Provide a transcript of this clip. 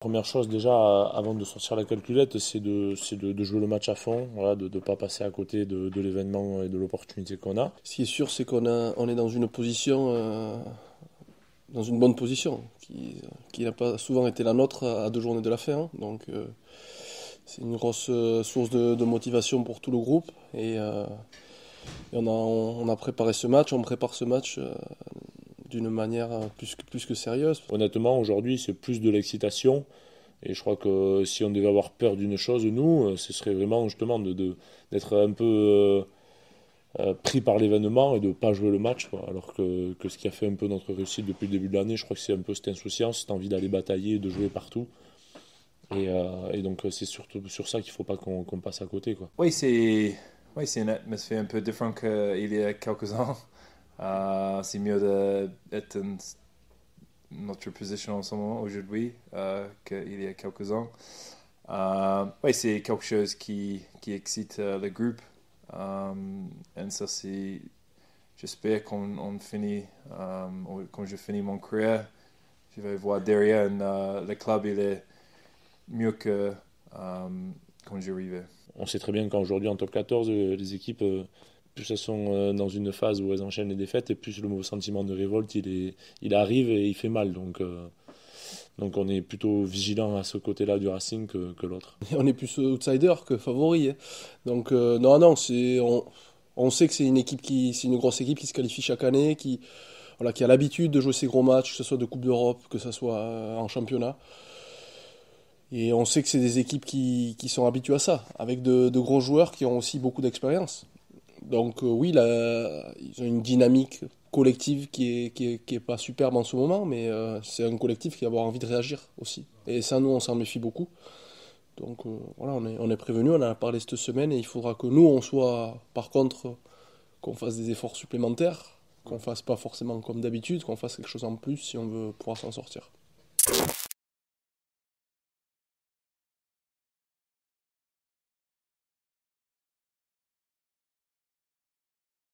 Première chose déjà, avant de sortir la calculette, c'est de jouer le match à fond, voilà, de ne pas passer à côté de l'événement et de l'opportunité qu'on a. Ce qui est sûr, c'est on est dans une position, dans une bonne position, qui n'a pas souvent été la nôtre à 2 journées de la fin, hein. Donc, c'est une grosse source de motivation pour tout le groupe. Et on a préparé ce match, on prépare ce match d'une manière plus que sérieuse. Honnêtement, aujourd'hui, c'est plus de l'excitation. Et je crois que si on devait avoir peur d'une chose, nous, ce serait vraiment justement d'être un peu pris par l'événement et de ne pas jouer le match, quoi. Alors que ce qui a fait un peu notre réussite depuis le début de l'année, je crois que c'est un peu cette insouciance, cette envie d'aller batailler, de jouer partout. Et donc c'est surtout sur ça qu'il ne faut pas qu'on passe à côté, quoi. Oui, c'est une atmosphère un peu différente qu'il y a quelques ans. C'est mieux d'être dans notre position en ce moment aujourd'hui qu'il y a quelques ans. Oui, c'est quelque chose qui excite le groupe. Et ça, j'espère qu'on finit, quand je finis mon carrière, je vais voir derrière le club, il est mieux que quand j'arrivais. On sait très bien qu'aujourd'hui en top 14, les équipes, plus elles sont dans une phase où elles enchaînent les défaites, et plus le sentiment de révolte il arrive et il fait mal. Donc on est plutôt vigilant à ce côté-là du Racing que l'autre. On est plus outsider que favori, hein. Donc non, on sait que c'est une grosse équipe qui se qualifie chaque année, voilà, qui a l'habitude de jouer ces gros matchs, que ce soit de Coupe d'Europe, que ce soit en championnat. Et on sait que c'est des équipes qui sont habituées à ça, avec de gros joueurs qui ont aussi beaucoup d'expérience. Donc oui, là, ils ont une dynamique collective qui est pas superbe en ce moment, mais c'est un collectif qui va avoir envie de réagir aussi. Et ça, nous, on s'en méfie beaucoup. Donc voilà, on est prévenu, on en a parlé cette semaine, et il faudra que nous, on soit, par contre, qu'on fasse des efforts supplémentaires, qu'on fasse pas forcément comme d'habitude, qu'on fasse quelque chose en plus si on veut pouvoir s'en sortir.